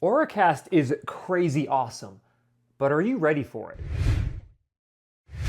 OraCast is crazy awesome, but are you ready for it?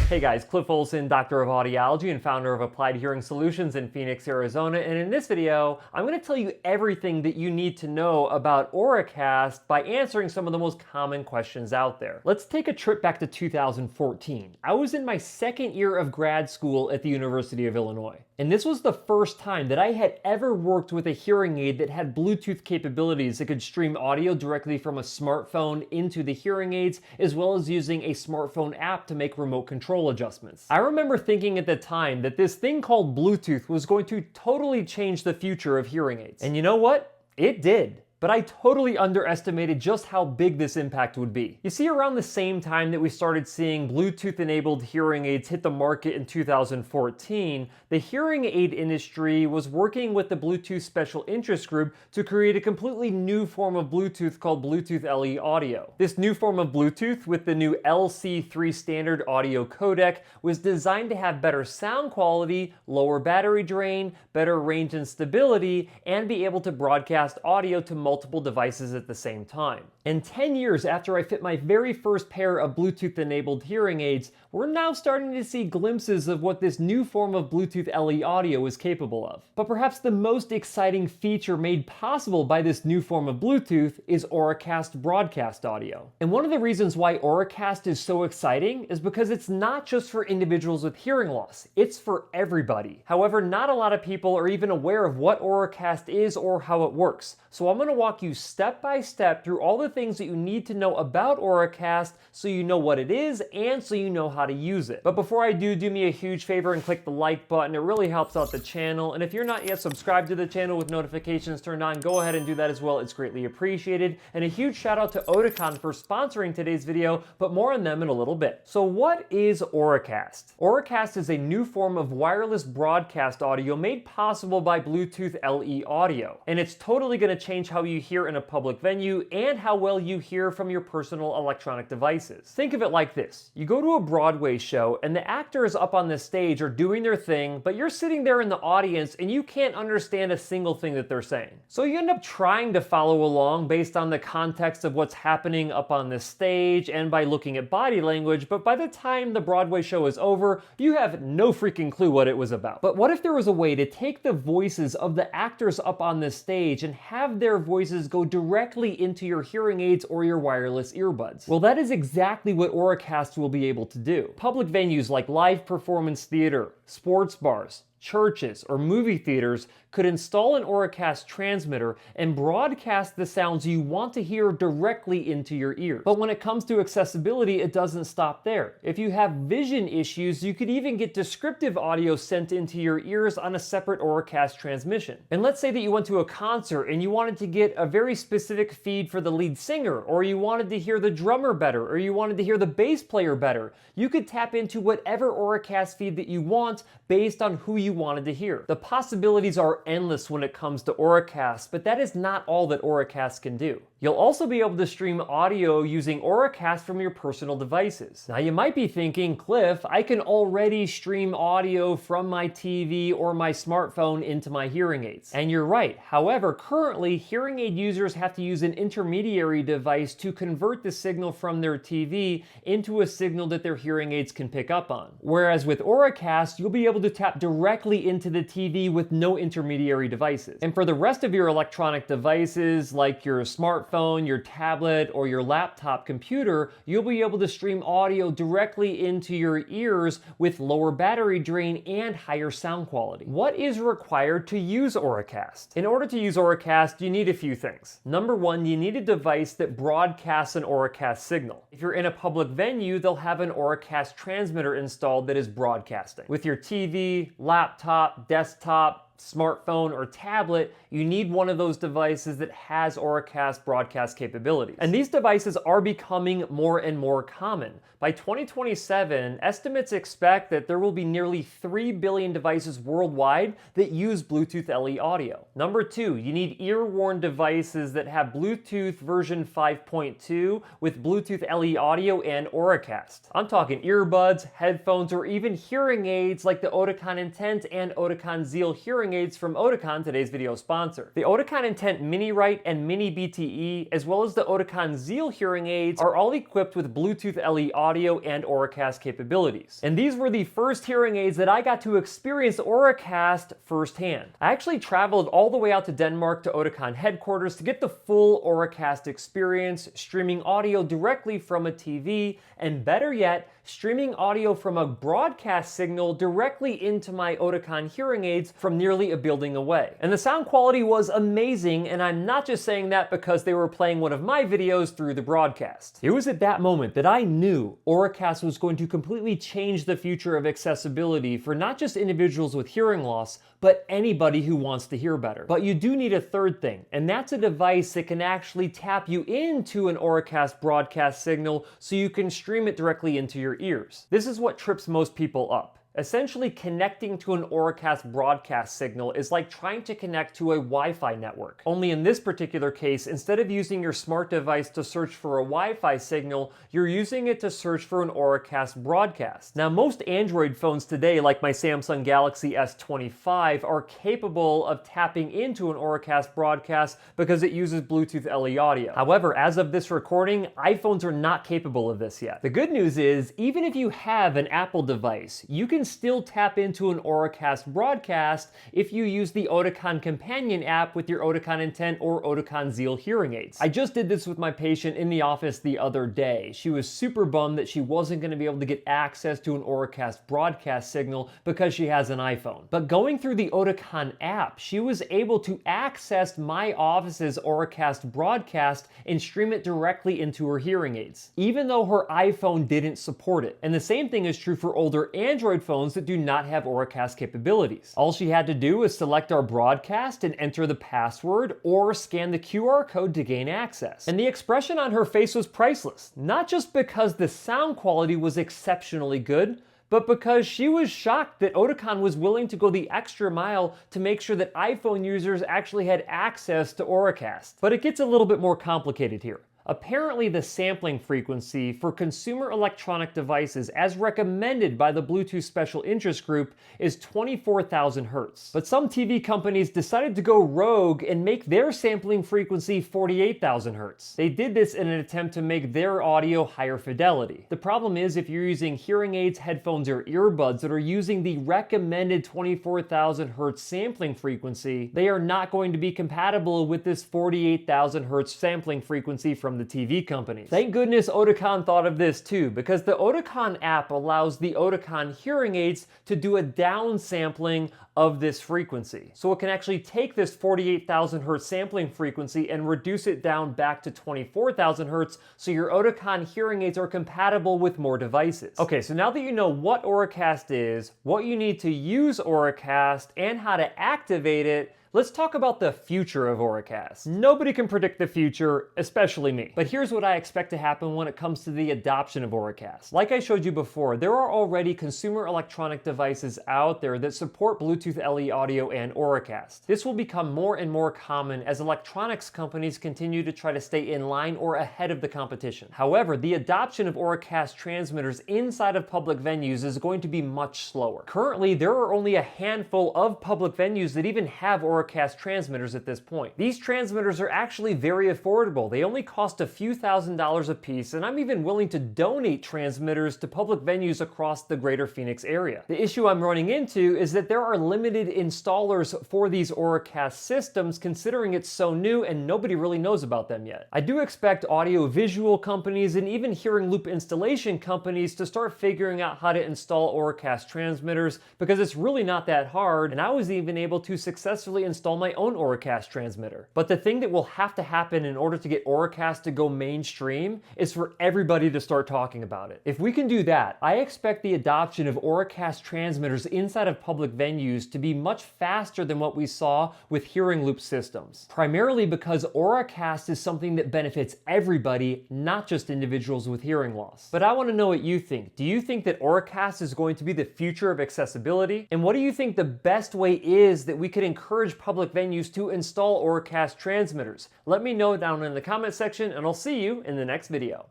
Hey guys, Cliff Olson, Doctor of Audiology and founder of Applied Hearing Solutions in Phoenix, Arizona, and in this video, I'm going to tell you everything that you need to know about OraCast by answering some of the most common questions out there. Let's take a trip back to 2014. I was in my second year of grad school at the University of Illinois, and this was the first time that I had ever worked with a hearing aid that had Bluetooth capabilities that could stream audio directly from a smartphone into the hearing aids, as well as using a smartphone app to make remote control adjustments. I remember thinking at the time that this thing called Bluetooth was going to totally change the future of hearing aids. And you know what? It did. But I totally underestimated just how big this impact would be. You see, around the same time that we started seeing Bluetooth-enabled hearing aids hit the market in 2014, the hearing aid industry was working with the Bluetooth Special Interest Group to create a completely new form of Bluetooth called Bluetooth LE audio. This new form of Bluetooth with the new LC3 standard audio codec was designed to have better sound quality, lower battery drain, better range and stability, and be able to broadcast audio to multiple devices at the same time. And 10 years after I fit my very first pair of Bluetooth-enabled hearing aids, we're now starting to see glimpses of what this new form of Bluetooth LE audio is capable of. But perhaps the most exciting feature made possible by this new form of Bluetooth is OraCast broadcast audio. And one of the reasons why OraCast is so exciting is because it's not just for individuals with hearing loss, it's for everybody. However, not a lot of people are even aware of what OraCast is or how it works. So I'm going to walk you step by step through all the things that you need to know about OraCast so you know what it is and so you know how to use it. But before I do me a huge favor and click the like button. It really helps out the channel. And if you're not yet subscribed to the channel with notifications turned on, go ahead and do that as well. It's greatly appreciated. And a huge shout out to Oticon for sponsoring today's video, but more on them in a little bit. So what is OraCast? OraCast is a new form of wireless broadcast audio made possible by Bluetooth LE audio. And it's totally going to change how you hear in a public venue and how well you hear from your personal electronic devices. Think of it like this. You go to a Broadway show and the actors up on the stage are doing their thing, but you're sitting there in the audience and you can't understand a single thing that they're saying. So you end up trying to follow along based on the context of what's happening up on the stage and by looking at body language, but by the time the Broadway show is over, you have no freaking clue what it was about. But what if there was a way to take the voices of the actors up on the stage and have their voices go directly into your hearing aids or your wireless earbuds? Well, that is exactly what OraCast will be able to do. Public venues like live performance theater, sports bars, churches, or movie theaters could install an OraCast transmitter and broadcast the sounds you want to hear directly into your ears. But when it comes to accessibility, it doesn't stop there. If you have vision issues, you could even get descriptive audio sent into your ears on a separate OraCast transmission. And let's say that you went to a concert and you wanted to get a very specific feed for the lead singer, or you wanted to hear the drummer better, or you wanted to hear the bass player better. You could tap into whatever OraCast feed that you want based on who you wanted to hear. The possibilities are endless when it comes to OraCast, but that is not all that OraCast can do. You'll also be able to stream audio using OraCast from your personal devices. Now you might be thinking, Cliff, I can already stream audio from my TV or my smartphone into my hearing aids. And you're right. However, currently, hearing aid users have to use an intermediary device to convert the signal from their TV into a signal that their hearing aids can pick up on. Whereas with OraCast, you'll be able to tap directly into the TV with no intermediary devices. And for the rest of your electronic devices, like your smartphone, your tablet, or your laptop computer, you'll be able to stream audio directly into your ears with lower battery drain and higher sound quality. What is required to use OraCast? In order to use OraCast, you need a few things. Number one, you need a device that broadcasts an OraCast signal. If you're in a public venue, they'll have an OraCast transmitter installed that is broadcasting. With your TV, laptop, desktop, smartphone, or tablet, you need one of those devices that has OraCast broadcast capabilities. And these devices are becoming more and more common. By 2027, estimates expect that there will be nearly 3 billion devices worldwide that use Bluetooth LE audio. Number two, you need ear-worn devices that have Bluetooth version 5.2 with Bluetooth LE audio and OraCast. I'm talking earbuds, headphones, or even hearing aids like the Oticon Intent and Oticon Zeal hearing hearing aids from Oticon, today's video sponsor. The Oticon Intent Mini Right and Mini BTE, as well as the Oticon Zeal hearing aids, are all equipped with Bluetooth LE audio and OraCast capabilities. And these were the first hearing aids that I got to experience OraCast firsthand. I actually traveled all the way out to Denmark to Oticon headquarters to get the full OraCast experience, streaming audio directly from a TV, and better yet, streaming audio from a broadcast signal directly into my Oticon hearing aids from nearly a building away. And the sound quality was amazing, and I'm not just saying that because they were playing one of my videos through the broadcast. It was at that moment that I knew OraCast was going to completely change the future of accessibility for not just individuals with hearing loss, but anybody who wants to hear better. But you do need a third thing, and that's a device that can actually tap you into an OraCast broadcast signal so you can stream it directly into your ears. This is what trips most people up. Essentially, connecting to an OraCast broadcast signal is like trying to connect to a Wi-Fi network. Only in this particular case, instead of using your smart device to search for a Wi-Fi signal, you're using it to search for an OraCast broadcast. Now, most Android phones today, like my Samsung Galaxy S25, are capable of tapping into an OraCast broadcast because it uses Bluetooth LE audio. However, as of this recording, iPhones are not capable of this yet. The good news is, even if you have an Apple device, you can still tap into an OraCast broadcast if you use the Oticon Companion app with your Oticon Intent or Oticon Zeal hearing aids. I just did this with my patient in the office the other day. She was super bummed that she wasn't going to be able to get access to an OraCast broadcast signal because she has an iPhone. But going through the Oticon app, she was able to access my office's OraCast broadcast and stream it directly into her hearing aids, even though her iPhone didn't support it. And the same thing is true for older Android phones that do not have OraCast capabilities. All she had to do was select our broadcast and enter the password or scan the QR code to gain access. And the expression on her face was priceless, not just because the sound quality was exceptionally good, but because she was shocked that Oticon was willing to go the extra mile to make sure that iPhone users actually had access to OraCast. But it gets a little bit more complicated here. Apparently, the sampling frequency for consumer electronic devices, as recommended by the Bluetooth Special Interest Group, is 24,000 Hz. But some TV companies decided to go rogue and make their sampling frequency 48,000 Hz. They did this in an attempt to make their audio higher fidelity. The problem is, if you're using hearing aids, headphones, or earbuds that are using the recommended 24,000 Hz sampling frequency, they are not going to be compatible with this 48,000 Hz sampling frequency from the TV companies. Thank goodness Oticon thought of this too, because the Oticon app allows the Oticon hearing aids to do a downsampling of this frequency. So it can actually take this 48,000 Hz sampling frequency and reduce it down back to 24,000 Hz so your Oticon hearing aids are compatible with more devices. Okay, so now that you know what OraCast is, what you need to use OraCast, and how to activate it, let's talk about the future of OraCast. Nobody can predict the future, especially me. But here's what I expect to happen when it comes to the adoption of OraCast. Like I showed you before, there are already consumer electronic devices out there that support Bluetooth LE audio and OraCast. This will become more and more common as electronics companies continue to try to stay in line or ahead of the competition. However, the adoption of OraCast transmitters inside of public venues is going to be much slower. Currently, there are only a handful of public venues that even have OraCast transmitters at this point. These transmitters are actually very affordable. They only cost a few $1,000s a piece, and I'm even willing to donate transmitters to public venues across the greater Phoenix area. The issue I'm running into is that there are limited installers for these OraCast systems, considering it's so new and nobody really knows about them yet. I do expect audio-visual companies and even hearing loop installation companies to start figuring out how to install OraCast transmitters, because it's really not that hard, and I was even able to successfully install my own OraCast transmitter. But the thing that will have to happen in order to get OraCast to go mainstream is for everybody to start talking about it. If we can do that, I expect the adoption of OraCast transmitters inside of public venues to be much faster than what we saw with hearing loop systems. Primarily because OraCast is something that benefits everybody, not just individuals with hearing loss. But I want to know what you think. Do you think that OraCast is going to be the future of accessibility? And what do you think the best way is that we could encourage public venues to install OraCast transmitters? Let me know down in the comment section, and I'll see you in the next video.